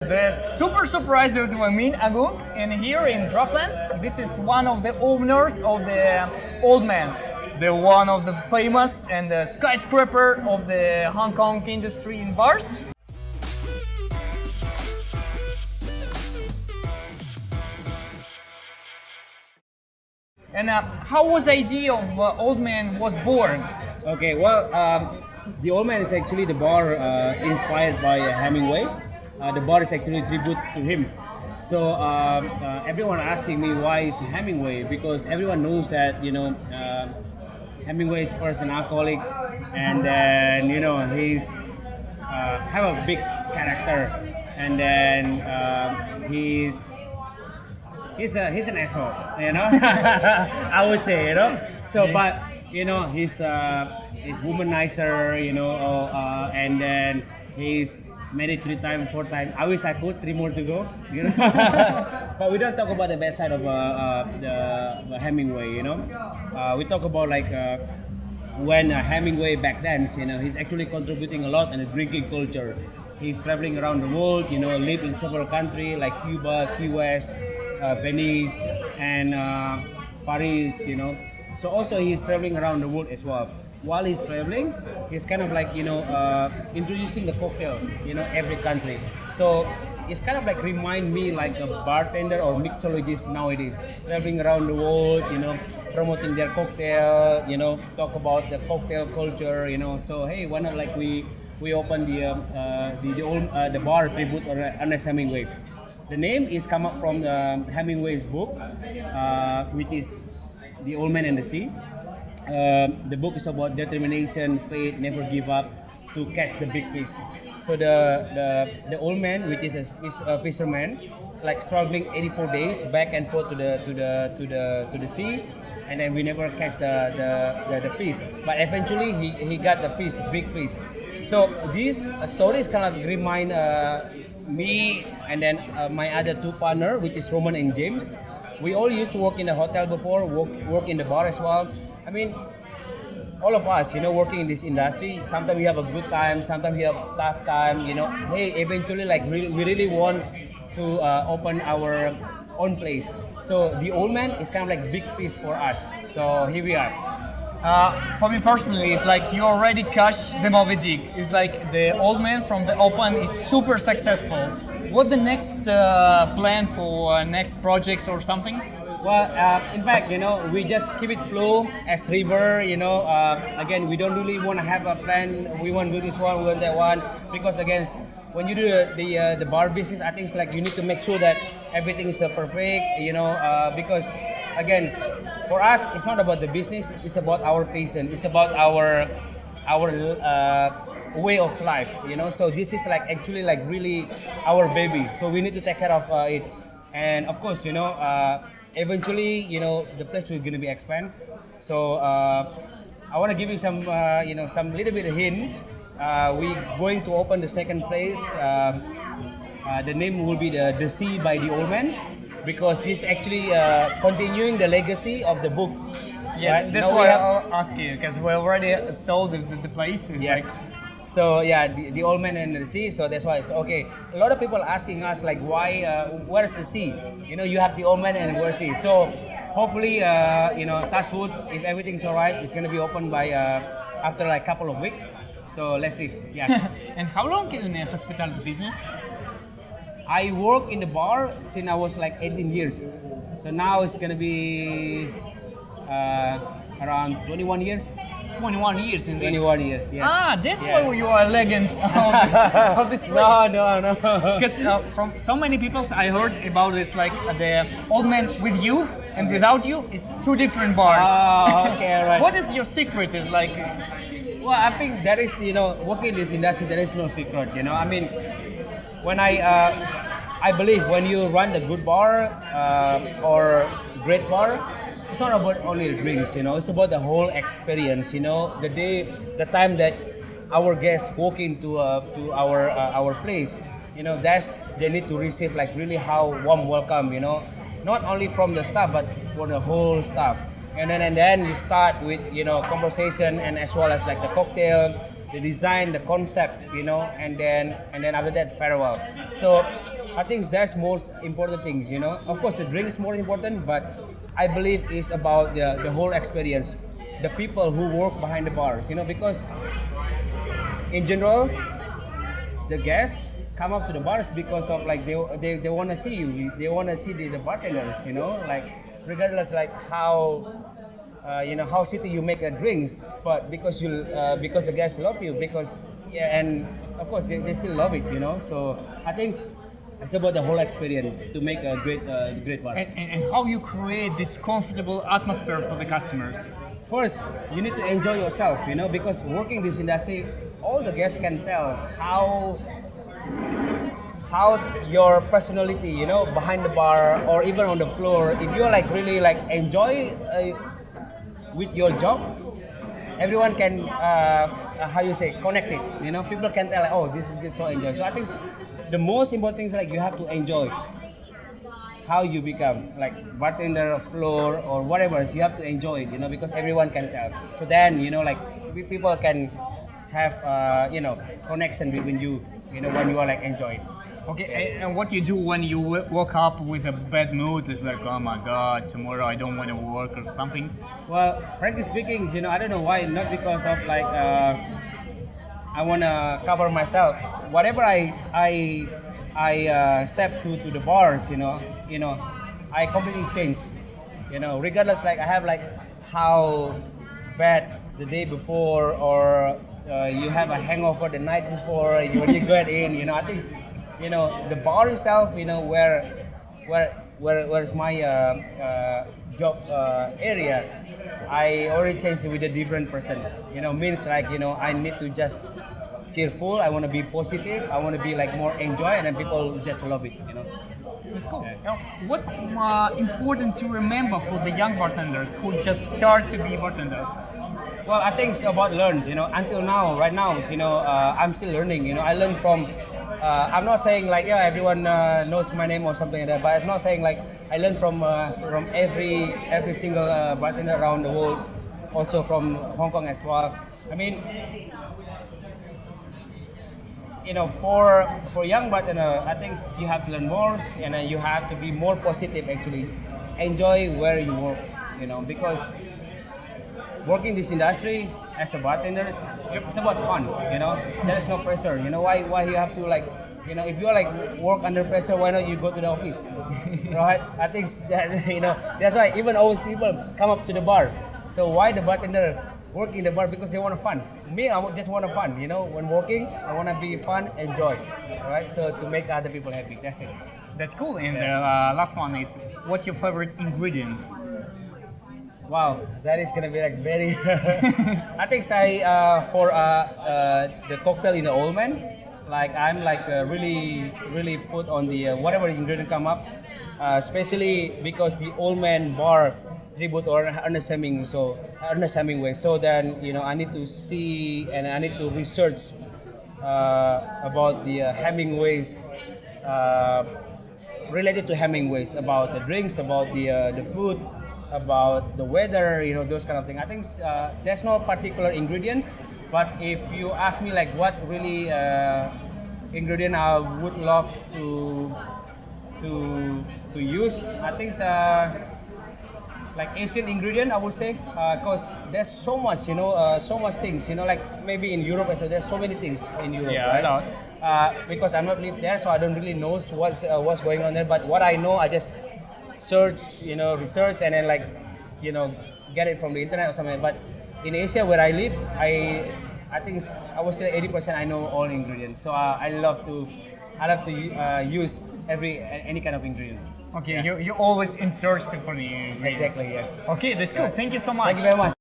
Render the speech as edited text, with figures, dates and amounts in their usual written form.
That's super surprised to meet Agung, and here in Draftland, this is one of the owners of the Old Man, the one of the famous and the skyscraper of the Hong Kong industry in bars. And how was the idea of Old Man was born? Okay, well, the Old Man is actually the bar inspired by Hemingway. The bar is actually a tribute to him. So everyone asking me why is Hemingway, because everyone knows that Hemingway is first an alcoholic, and then he's have a big character, and then he's an asshole, I would say, So, but he's womanizer, and then he's married 3 times, 4 times. I wish I could 3 more to go, But we don't talk about the bad side of the Hemingway, We talk about like when Hemingway back then, he's actually contributing a lot in the drinking culture. He's traveling around the world, lived in several countries like Cuba, Key West, Venice, and Paris, So also he's traveling around the world as well. While he's traveling, he's kind of like introducing the cocktail, every country. So it's kind of like remind me like a bartender or mixologist nowadays, traveling around the world, promoting their cocktail, talk about the cocktail culture, So hey, why not like we open the bar tribute on Ernest Hemingway. The name is come up from Hemingway's book, which is The Old Man and the Sea. The book is about determination, faith, never give up to catch the big fish. So the old man, which is a fisherman, is like struggling 84 days back and forth to the sea, and then we never catch the fish. But eventually he got the fish, big fish. So this story is kind of remind me and then my other 2 partner, which is Roman and James. We all used to work in the hotel before, work in the bar as well. I mean, all of us, working in this industry, sometimes we have a good time, sometimes we have a tough time, Hey, eventually, like, we really want to open our own place. So the Old Man is kind of like big fish for us. So here we are. For me personally, it's like you already catch the Moby Dick. It's like the Old Man from the Open is super successful. What the next plan for next projects or something? Well, in fact, we just keep it flow as river, again, we don't really want to have a plan, we want to do this one, we want that one, because again, when you do the bar business, I think it's like you need to make sure that everything is perfect, because again, for us, it's not about the business, it's about our passion, it's about our way of life, so this is like actually like really our baby, so we need to take care of it, and of course, eventually, the place will gonna be expand. So I want to give you some, some little bit of hint. We going to open the second place. The name will be the Sea by the Old Man, because this actually continuing the legacy of the book. Yeah, right? that's why I'll ask you, because we already sold the place. It's yes. Like, so yeah, the Old Man and the Sea. So that's why it's okay. A lot of people asking us like, why? Where's the sea? You have the Old Man and where's the sea? So hopefully, touch wood, if everything's alright, it's gonna be open by after like a couple of weeks. So let's see. Yeah. And how long in the hospitality business? I work in the bar since I was like 18 years. So now it's gonna be around 21 years. 21 years in this. 21 years, yes. Ah, that's why you are a legend of this place. No. Because from so many people I heard about this, like the Old Man with you and without you is 2 different bars. Oh, okay, right. What is your secret? Is like, well, I think there is, working in this industry, there is no secret, I mean, when I believe when you run the good bar or great bar, it's not about only the drinks, it's about the whole experience, the time that our guests walk into to our place, they need to receive like really how warm welcome, not only from the staff but for the whole staff. And then you start with conversation and as well as like the cocktail, the design, the concept, and then after that farewell. So I think that's most important things, you know. Of course, the drink is more important, but I believe it's about the whole experience, the people who work behind the bars, you know, because in general, the guests come up to the bars because of like they want to see you, they want to see the bartenders, you know, like regardless like how you know how city you make drinks, but because because the guests love you, because yeah, and of course they still love it, you know. So I think it's about the whole experience to make a great bar. And how you create this comfortable atmosphere for the customers? First, you need to enjoy yourself, you know, because working this industry, all the guests can tell how your personality, you know, behind the bar or even on the floor. If you're like really like enjoy with your job, everyone can how you say connect it. You know, people can tell like, oh, this is just so enjoy. So I think the most important thing is like you have to enjoy how you become like bartender, floor or whatever. So you have to enjoy it, you know, because everyone can tell. So then you know like people can have you know connection between you, you know, when you are like enjoying. Okay, and what you do when you woke up with a bad mood? It's like, oh my god, tomorrow I don't want to work or something. Well, frankly speaking, you know, I don't know why. Not because of like I wanna cover myself. Whatever I step to the bars, you know, I completely change. You know, regardless like I have like how bad the day before or you have a hangover the night before when you get in, you know, I think, you know, the bar itself, you know, where's my job area, I already changed with a different person, you know, means like, you know, I need to just cheerful, I want to be positive, I want to be like more enjoy, and then people just love it, you know. That's cool. Yeah. Now, what's important to remember for the young bartenders who just start to be bartender? Well, I think it's about learn, you know, until now, right now, you know, I'm still learning, you know, I learn from, I'm not saying like, yeah, everyone knows my name or something like that, but I'm not saying like, I learn from every single bartender around the world, also from Hong Kong as well. I mean, you know, for young bartender, I think you have to learn more, and you have to be more positive actually. Enjoy where you work, you know, because working this industry as a bartender, it's about fun, you know. There's no pressure, you know. Why you have to like, you know, if you like work under pressure, why not you go to the office, right? I think that, you know, that's why even always people come up to the bar. So why the bartender work in the bar? Because they want to fun. Me, I just want to fun, you know. When working, I want to be fun, enjoy, right? So to make other people happy, that's it. That's cool. And the last one is, what's your favorite ingredient? Wow, that is gonna be like very. I think for the cocktail in the old man, like I'm like really put on the whatever ingredient come up, especially because the old man bar tribute or Ernest Hemingway. So then, you know, I need to see and I need to research about the Hemingways. Related to Hemingways, about the drinks, about the food, about the weather, you know, those kind of things. I think there's no particular ingredient, but if you ask me like what really ingredient I would love to use, I think like Asian ingredient, I would say, because there's so much, you know, so much things, you know, like maybe in Europe, so there's so many things in Europe, yeah, right? I know. Because I'm not live there, so I don't really know what's going on there. But what I know, I just search, you know, research, and then like, you know, get it from the internet or something. But in Asia where I live, I think I would say 80% I know all ingredients. So I love to use any kind of ingredient. Okay, yeah. You're always in search for the ingredients. Exactly, yes. Okay, that's cool. Thank you so much. Thank you very much.